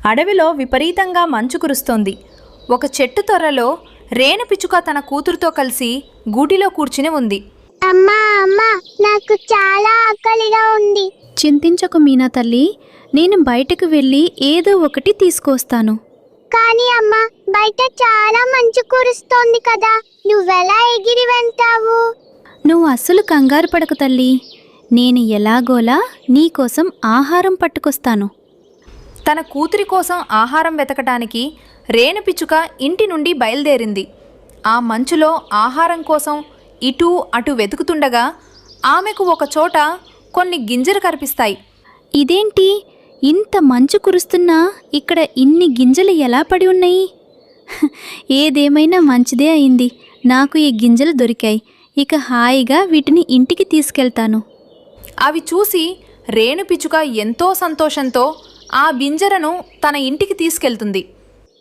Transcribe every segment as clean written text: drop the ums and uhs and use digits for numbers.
అడవిలో విపరీతంగా మంచు కురుస్తోంది. ఒక చెట్టు తొర్రలో రేణుపిచ్చుక తన కూతురుతో కలిసి గూటిలో కూర్చుని ఉంది. అమ్మా అమ్మా, నాకు చాలా ఆకలిగా ఉంది. చింతించకు మీనా తల్లి, నేను బయటకు వెళ్ళి ఏదో ఒకటి తీసుకొస్తాను. కానీ అమ్మా, బయట చాలా మంచు కురుస్తోంది కదా, నువ్వెలా ఎగిరి వెళ్తావు? నువ్వు అస్సలు కంగారు పడకు తల్లి, నేను ఎలాగోలా నీకోసం ఆహారం పట్టుకొస్తాను. తన కూతురి కోసం ఆహారం వెతకటానికి రేణుపిచ్చుక ఇంటి నుండి బయలుదేరింది. ఆ మంచులో ఆహారం కోసం ఇటూ అటు వెతుకుతుండగా ఆమెకు ఒకచోట కొన్ని గింజలు కనిపిస్తాయి. ఇదేంటి, ఇంత మంచు కురుస్తున్నా ఇక్కడ ఇన్ని గింజలు ఎలా పడి ఉన్నాయి? ఏదేమైనా మంచిదే అయింది, నాకు ఈ గింజలు దొరికాయి. ఇక హాయిగా వీటిని ఇంటికి తీసుకెళ్తాను. అవి చూసి రేణుపిచ్చుక ఎంతో సంతోషంతో ఆ గింజలను తన ఇంటికి తీసుకెళ్తుంది.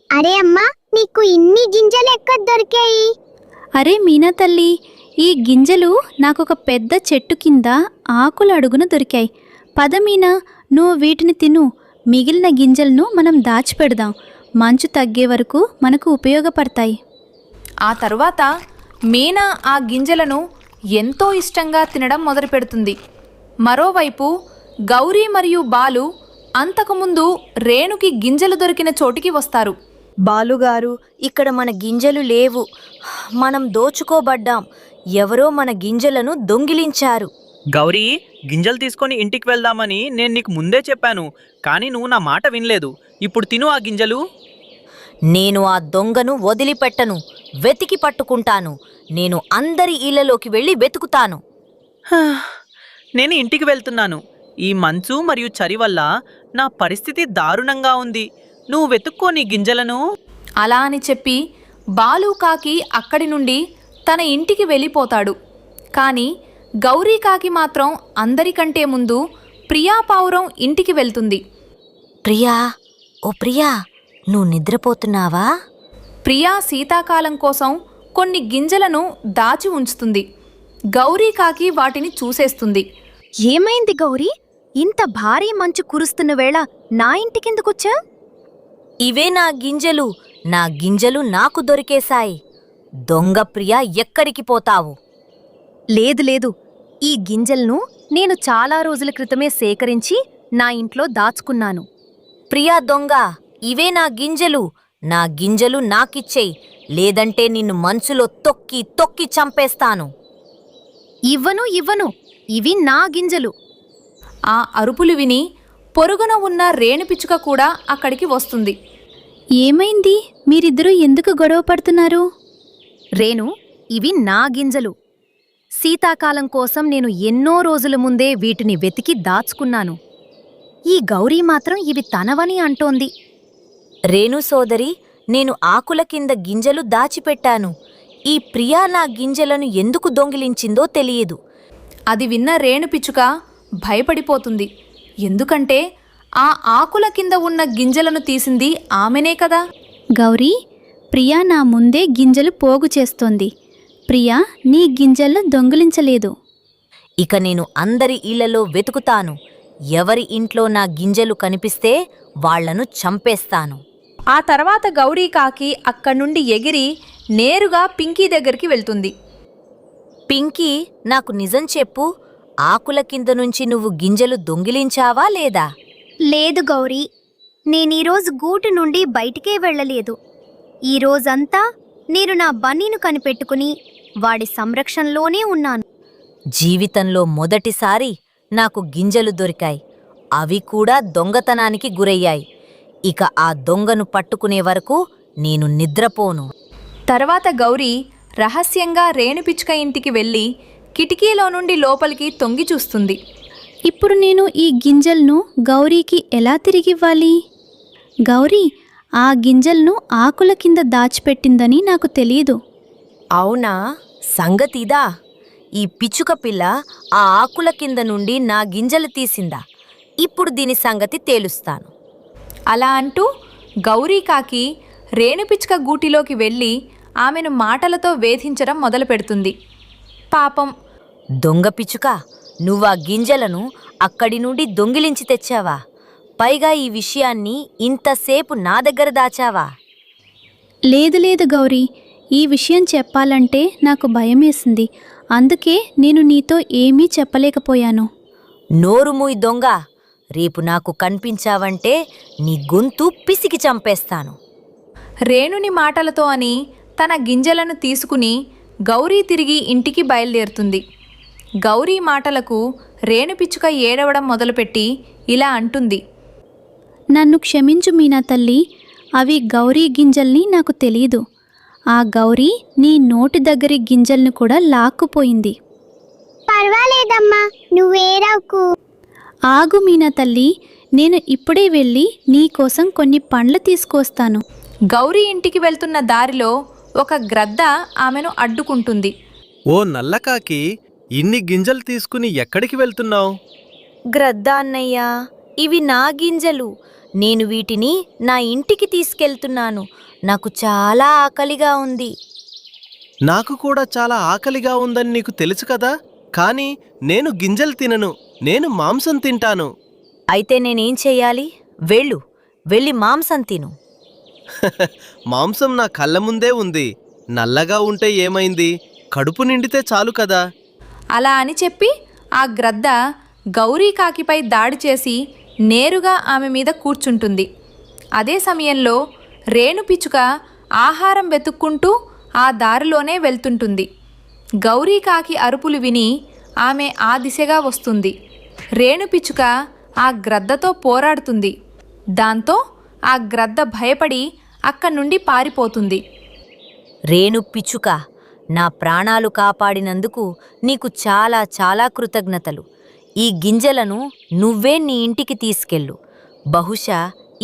అరే అమ్మా, నీకు ఇన్ని గింజలు ఎక్కడ దొరికాయి? అరే మీనా తల్లి, ఈ గింజలు నాకొక పెద్ద చెట్టు కింద ఆకుల అడుగున దొరికాయి. పద మీనా, నువ్వు వీటిని తిను. మిగిలిన గింజలను మనం దాచిపెడదాం, మంచు తగ్గే వరకు మనకు ఉపయోగపడతాయి. ఆ తరువాత మీనా ఆ గింజలను ఎంతో ఇష్టంగా తినడం మొదలుపెడుతుంది. మరోవైపు గౌరీ మరియు బాలు అంతకుముందు రేణుకి గింజలు దొరికిన చోటికి వస్తారు. బాలుగారు, ఇక్కడ మన గింజలు లేవు, మనం దోచుకోబడ్డాం. ఎవరో మన గింజలను దొంగిలించారు. గౌరీ, గింజలు తీసుకొని ఇంటికి వెళ్దామని నేను నీకు ముందే చెప్పాను, కానీ నువ్వు నా మాట వినలేదు. ఇప్పుడు తిను ఆ గింజలు. నేను ఆ దొంగను వదిలిపెట్టను, వెతికి పట్టుకుంటాను. నేను అందరి ఇళ్లలోకి వెళ్ళి వెతుకుతాను. నేను ఇంటికి వెళ్తున్నాను. ఈ మంచు మరియు చలి వల్ల నా పరిస్థితి దారుణంగా ఉంది. నువ్వు వెతుక్కో నీ గింజలను. అలా అని చెప్పి బాలు కాకి అక్కడి నుండి తన ఇంటికి వెళ్ళిపోతాడు. కానీ గౌరీ కాకి మాత్రం అందరికంటే ముందు ప్రియా పావురం ఇంటికి వెళ్తుంది. ప్రియా, ఓ ప్రియా, నువ్వు నిద్రపోతున్నావా? ప్రియా శీతాకాలం కోసం కొన్ని గింజలను దాచి ఉంచుతుంది. గౌరీ కాకి వాటిని చూసేస్తుంది. ఏమైంది గౌరీ? ఇంత భారీ మంచు కురుస్తున్న వేళ నా ఇంటికెందుకొచ్చా? ఇవే నా గింజలు. నా గింజలు నాకు దొరికేశాయి. దొంగ ప్రియా, ఎక్కడికి పోతావు? లేదు లేదు, ఈ గింజలను నేను చాలా రోజుల క్రితమే సేకరించి నా ఇంట్లో దాచుకున్నాను. ప్రియా దొంగ, ఇవే నా గింజలు. నా గింజలు నాకిచ్చేయి, లేదంటే నిన్ను మంచులో తొక్కి తొక్కి చంపేస్తాను. ఇవ్వను, ఇవి నా గింజలు. ఆ అరుపులు విని పొరుగున ఉన్న రేణుపిచ్చుక కూడా అక్కడికి వస్తుంది. ఏమైంది, మీరిద్దరూ ఎందుకు గొడవ పడుతున్నారు? రేణు, ఇవి నా గింజలు. శీతాకాలం కోసం నేను ఎన్నో రోజుల ముందే వీటిని వెతికి దాచుకున్నాను. ఈ గౌరీ మాత్రం ఇవి తనవని అంటోంది. రేణు సోదరి, నేను ఆకుల కింద గింజలు దాచిపెట్టాను. ఈ ప్రియా నా గింజలను ఎందుకు దొంగిలించిందో తెలియదు. అది విన్న రేణుపిచ్చుక భయపడిపోతుంది. ఎందుకంటే ఆ ఆకుల కింద ఉన్న గింజలను తీసింది ఆమెనే కదా. గౌరీ, ప్రియా నా ముందే గింజలు పోగు చేస్తోంది. ప్రియా నీ గింజలను దొంగిలించలేదు. ఇక నేను అందరి ఇళ్లలో వెతుకుతాను. ఎవరి ఇంట్లో నా గింజలు కనిపిస్తే వాళ్లను చంపేస్తాను. ఆ తర్వాత గౌరీ కాకి అక్కడి నుండి ఎగిరి నేరుగా పింకీ దగ్గరికి వెళ్తుంది. పింకీ, నాకు నిజం చెప్పు, ఆకుల కింద నుంచి నువ్వు గింజలు దొంగిలించావా లేదా? లేదు గౌరీ, నేనీరోజు గూటి నుండి బయటికే వెళ్ళలేదు. ఈరోజంతా నేను నా బన్నీను కనిపెట్టుకుని వాడి సంరక్షణలోనే ఉన్నాను. జీవితంలో మొదటిసారి నాకు గింజలు దొరికాయి. అవి కూడా దొంగతనానికి గురయ్యాయి. ఇక ఆ దొంగను పట్టుకునే వరకు నేను నిద్రపోను. తర్వాత గౌరీ రహస్యంగా రేణుపిచ్చుక ఇంటికి వెళ్ళి కిటికీలో నుండి లోపలికి తొంగి చూస్తుంది. ఇప్పుడు నేను ఈ గింజలను గౌరీకి ఎలా తిరిగివ్వాలి? గౌరీ ఆ గింజలను ఆకుల కింద దాచిపెట్టిందని నాకు తెలియదు. అవునా, సంగతిదా? ఈ పిచ్చుక పిల్ల ఆ ఆకుల కింద నుండి నా గింజలు తీసిందా? ఇప్పుడు దీని సంగతి తేలుస్తాను. అలా అంటూ గౌరీ కాకి రేణుపిచ్చుక గూటిలోకి వెళ్ళి ఆమెను మాటలతో వేధించడం మొదలుపెడుతుంది. పాపం, దొంగ పిచ్చుక, నువ్వా గింజలను అక్కడి నుండి దొంగిలించి తెచ్చావా? పైగా ఈ విషయాన్ని ఇంతసేపు నా దగ్గర దాచావా? లేదు లేదు గౌరీ, ఈ విషయం చెప్పాలంటే నాకు భయమేసింది. అందుకే నేను నీతో ఏమీ చెప్పలేకపోయాను. నోరు మూయి దొంగ! రేపు నాకు కనిపించావంటే నీ గొంతు పిసికి చంపేస్తాను. రేణుని మాటలతో అని తన గింజలను తీసుకుని గౌరీ తిరిగి ఇంటికి బయలుదేరుతుంది. గౌరీ మాటలకు రేణుపిచ్చుక ఏడవడం మొదలుపెట్టి ఇలా అంటుంది. నన్ను క్షమించు మీనా తల్లి, అవి గౌరీ గింజల్ని నాకు తెలీదు. ఆ గౌరీ నీ నోటి దగ్గరి గింజల్ని కూడా లాక్కుపోయింది. పర్వాలేదమ్మా, నువ్వేరావుకు. ఆగు మీనా తల్లి, నేను ఇప్పుడే వెళ్ళి నీకోసం కొన్ని పండ్లు తీసుకొస్తాను. గౌరీ ఇంటికి వెళ్తున్న దారిలో ఒక గ్రద్ద ఆమెను అడ్డుకుంటుంది. ఓ నల్లకాకి, ఇన్ని గింజలు తీసుకుని ఎక్కడికి వెళ్తున్నావు? గ్రద్ద అన్నయ్యా, ఇవి నా గింజలు. నేను వీటిని నా ఇంటికి తీసుకెళ్తున్నాను. నాకు చాలా ఆకలిగా ఉంది. నాకు కూడా చాలా ఆకలిగా ఉందని నీకు తెలుసు కదా, కానీ నేను గింజలు తినను, నేను మాంసం తింటాను. అయితే నేనేం చెయ్యాలి? వెళ్ళి మాంసం తిను. మాంసం నా కళ్ళ ముందే ఉంది. నల్లగా ఉంటే ఏమైంది? కడుపు నిండితే చాలు కదా. అలా అని చెప్పి ఆ గ్రద్ద గౌరీ కాకిపై దాడి చేసి నేరుగా ఆమె మీద కూర్చుంటుంది. అదే సమయంలో రేణుపిచ్చుక ఆహారం వెతుక్కుంటూ ఆ దారిలోనే వెళ్తుంటుంది. గౌరీ కాకి అరుపులు విని ఆమె ఆ దిశగా వస్తుంది. రేణుపిచ్చుక ఆ గ్రద్దతో పోరాడుతుంది. దాంతో ఆ గ్రద్ద భయపడి అక్కడి నుండి పారిపోతుంది. రేణు పిచ్చుక, నా ప్రాణాలు కాపాడినందుకు నీకు చాలా చాలా కృతజ్ఞతలు. ఈ గింజలను నువ్వే నీ ఇంటికి తీసుకెళ్ళు. బహుశా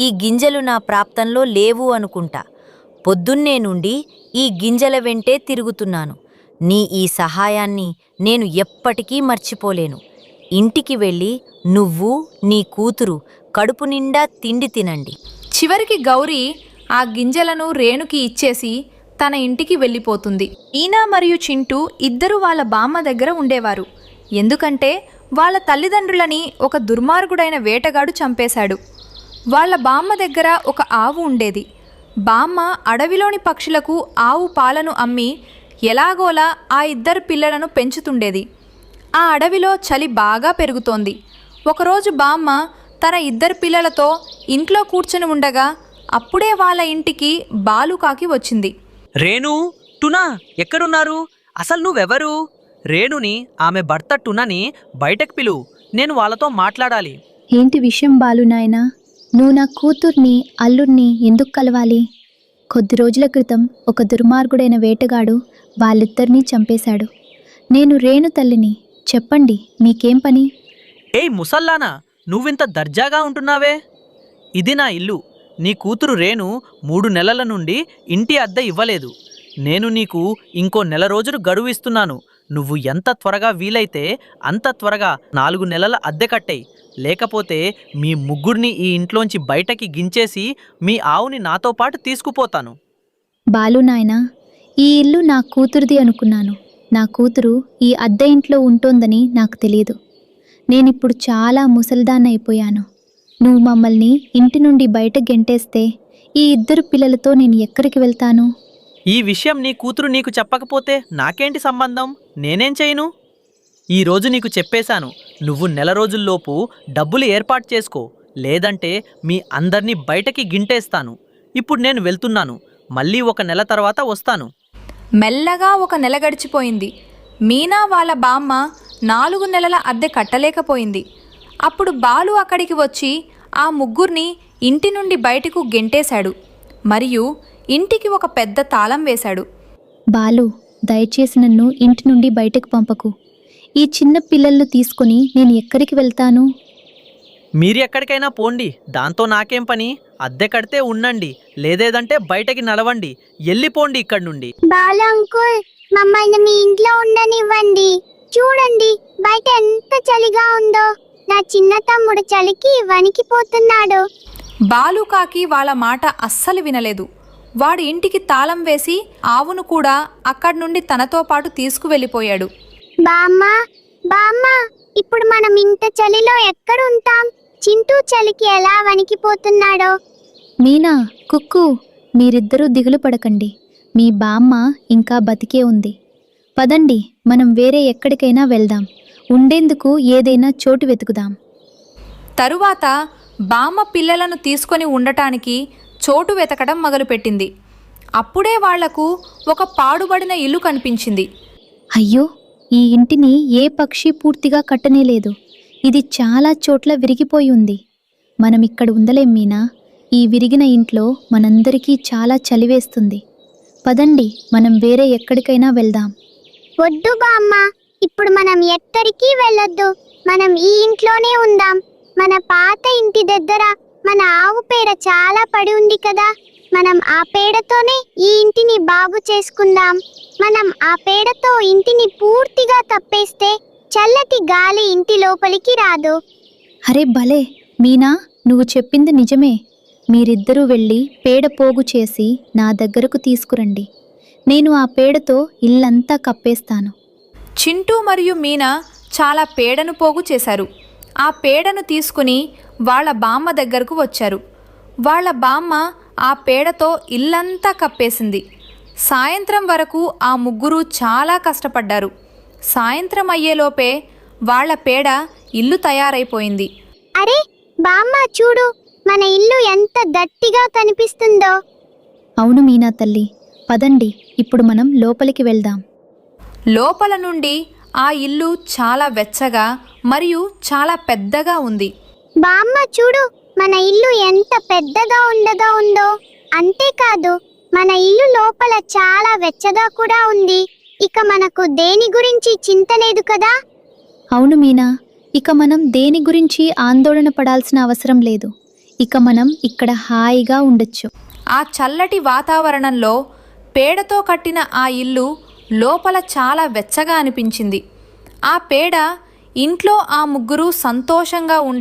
ఈ గింజలు నా ప్రాప్తంలో లేవు అనుకుంటా. పొద్దున్నే నుండి ఈ గింజల వెంటే తిరుగుతున్నాను. నీ ఈ సహాయాన్ని నేను ఎప్పటికీ మర్చిపోలేను. ఇంటికి వెళ్ళి నువ్వు, నీ కూతురు కడుపు నిండా తిండి తినండి. చివరికి గౌరీ ఆ గింజలను రేణుకి ఇచ్చేసి తన ఇంటికి వెళ్ళిపోతుంది. ఈనా మరియు చింటూ ఇద్దరు వాళ్ళ బామ్మ దగ్గర ఉండేవారు. ఎందుకంటే వాళ్ళ తల్లిదండ్రులని ఒక దుర్మార్గుడైన వేటగాడు చంపేశాడు. వాళ్ళ బామ్మ దగ్గర ఒక ఆవు ఉండేది. బామ్మ అడవిలోని పక్షులకు ఆవు పాలను అమ్మి ఎలాగోలా ఆ ఇద్దరు పిల్లలను పెంచుతుండేది. ఆ అడవిలో చలి బాగా పెరుగుతోంది. ఒకరోజు బామ్మ తన ఇద్దరు పిల్లలతో ఇంట్లో కూర్చొని ఉండగా అప్పుడే వాళ్ళ ఇంటికి బాలుకాకి వచ్చింది. రేణు, టునా ఎక్కడున్నారు? అసలు నువ్వెవరు? రేణుని, ఆమె భర్త టునని బయటకు పిలువు. నేను వాళ్ళతో మాట్లాడాలి. ఏంటి విషయం బాలు నాయనా? నువ్వు నా కూతుర్ని, అల్లుడిని ఎందుకు కలవాలి? కొద్ది రోజుల క్రితం ఒక దుర్మార్గుడైన వేటగాడు వాళ్ళిద్దరినీ చంపేశాడు. నేను రేణు తల్లిని. చెప్పండి, మీకేం పని? ఏయ్ ముసల్లానా, నువ్వింత దర్జాగా ఉంటున్నావే? ఇది నా ఇల్లు. నీ కూతురు రేణు 3 నెలల నుండి ఇంటి అద్దె ఇవ్వలేదు. నేను నీకు ఇంకో నెల రోజులు గడువు ఇస్తున్నాను. నువ్వు ఎంత త్వరగా వీలైతే అంత త్వరగా 4 నెలల అద్దె కట్టేయి. లేకపోతే మీ ముగ్గురిని ఈ ఇంట్లోంచి బయటకి గించేసి మీ ఆవుని నాతో పాటు తీసుకుపోతాను. బాలు నాయనా, ఈ ఇల్లు నా కూతురిది అనుకున్నాను. నా కూతురు ఈ అద్దె ఇంట్లో ఉంటోందని నాకు తెలియదు. నేనిప్పుడు చాలా ముసలిదాన్నైపోయాను. నువ్వు మమ్మల్ని ఇంటి నుండి బయట గెంటేస్తే ఈ ఇద్దరు పిల్లలతో నేను ఎక్కడికి వెళ్తాను? ఈ విషయం నీ కూతురు నీకు చెప్పకపోతే నాకేంటి సంబంధం? నేనేం చేయను? ఈరోజు నీకు చెప్పేశాను. నువ్వు నెల రోజుల్లోపు డబ్బులు ఏర్పాటు చేసుకో, లేదంటే మీ అందర్నీ బయటకి గింటేస్తాను. ఇప్పుడు నేను వెళ్తున్నాను. మళ్ళీ 1 నెల తర్వాత వస్తాను. మెల్లగా 1 నెల గడిచిపోయింది. మీనా వాళ్ళ బామ్మ 4 నెలల అద్దె కట్టలేకపోయింది. అప్పుడు బాలు అక్కడికి వచ్చి ఆ ముగ్గురిని ఇంటి నుండి బయటకు గెంటేశాడు. మరియు ఇంటికి ఒక పెద్ద తాళం వేశాడు. బాలు, దయచేసి నన్ను ఇంటి నుండి బయటకు పంపకు. ఈ చిన్న పిల్లలను తీసుకొని నేను ఎక్కడికి వెళ్తాను? మీరు ఎక్కడికైనా పోండి, దాంతో నాకేం పని? అద్దె కడితే ఉండండి, లేదేదంటే బయటకి నడవండి. వెళ్ళిపోండి ఇక్కడి నుండి. బాలు అంకుల్, మమ్మల్ని మీ ఇంట్లో ఉండనివ్వండి. చూడండి బయట ఎంత చలిగా ఉందో. నా చిన్న తమ్ముడు చలికి వణికిపోతున్నాడు. బాలుకాకి వాళ్ళ మాట అస్సలు వినలేదు. వాడు ఇంటికి తాళం వేసి ఆవును కూడా అక్కడి నుండి తనతో పాటు తీసుకువెళ్ళిపోయాడు. బామ్మ, బామ్మ, ఇప్పుడు మనం ఇంత చలిలో ఎక్కడుంటాం? చింటూ చలికి ఎలా వణికిపోతున్నాడో. మీనా, కుక్కు, మీరిద్దరూ దిగులు పడకండి. మీ బామ్మ ఇంకా బతికే ఉంది. పదండి, మనం వేరే ఎక్కడికైనా వెళ్దాం. ఉండేందుకు ఏదైనా చోటు వెతుకుదాం. తరువాత బామ్మ పిల్లలను తీసుకొని ఉండటానికి చోటు వెతకడం మొదలుపెట్టింది. అప్పుడే వాళ్లకు ఒక పాడుబడిన ఇల్లు కనిపించింది. అయ్యో, ఈ ఇంటిని ఏ పక్షి పూర్తిగా కట్టనేలేదు. ఇది చాలా చోట్ల విరిగిపోయి ఉంది. మనం ఇక్కడ ఉండలేం మీనా. ఈ విరిగిన ఇంట్లో మనందరికీ చాలా చలివేస్తుంది. పదండి, మనం వేరే ఎక్కడికైనా వెళ్దాం. వద్దు బామ్మ, ఇప్పుడు మనం ఎక్కడికి వెళ్ళొద్దు. మనం ఈ ఇంట్లోనే ఉందాం. మన పాత ఇంటి దగ్గర మన ఆవు పేడ చాలా పడి ఉంది కదా, మనం ఆ పేడతోనే ఈ ఇంటిని బాగు చేసుకుందాం. మనం ఆ పేడతో ఇంటిని పూర్తిగా కప్పేస్తే చల్లటి గాలి ఇంటి లోపలికి రాదు. అరే భలే మీనా, నువ్వు చెప్పింది నిజమే. మీరిద్దరూ వెళ్ళి పేడ పోగు చేసి నా దగ్గరకు తీసుకురండి. నేను ఆ పేడతో ఇల్లంతా కప్పేస్తాను. చింటూ మరియు మీనా చాలా పేడను పోగు చేశారు. ఆ పేడను తీసుకుని వాళ్ళ బామ్మ దగ్గరకు వచ్చారు. వాళ్ళ బామ్మ ఆ పేడతో ఇల్లంతా కప్పేసింది. సాయంత్రం వరకు ఆ ముగ్గురు చాలా కష్టపడ్డారు. సాయంత్రం అయ్యేలోపే వాళ్ళ పేడ ఇల్లు తయారైపోయింది. అరే బామ్మ, చూడు, మన ఇల్లు ఎంత గట్టిగా కనిపిస్తుందో. అవును మీనా తల్లి, పదండి, ఇప్పుడు మనం లోపలికి వెళ్దాం. లోపల నుండి ఆ ఇల్లు చాలా వెచ్చగా మరియు చాలా పెద్దగా ఉంది. బామ్మ, చూడు, మన ఇల్లు ఎంత పెద్దగా ఉందో. అంతేకాదు, మన ఇల్లు లోపల చాలా వెచ్చగా కూడా ఉంది. ఇక మనకు దేని గురించి చింత లేదు కదా. అవును మీనా, ఇక మనం దేని గురించి ఆందోళన పడాల్సిన అవసరం లేదు. ఇక మనం ఇక్కడ హాయిగా ఉండొచ్చు. ఆ చల్లటి వాతావరణంలో పేడతో కట్టిన ఆ ఇల్లు లోపల చాలా వెచ్చగా అనిపించింది. ఆ పేడ ఇంట్లో ఆ ముగ్గురు సంతోషంగా ఉండటం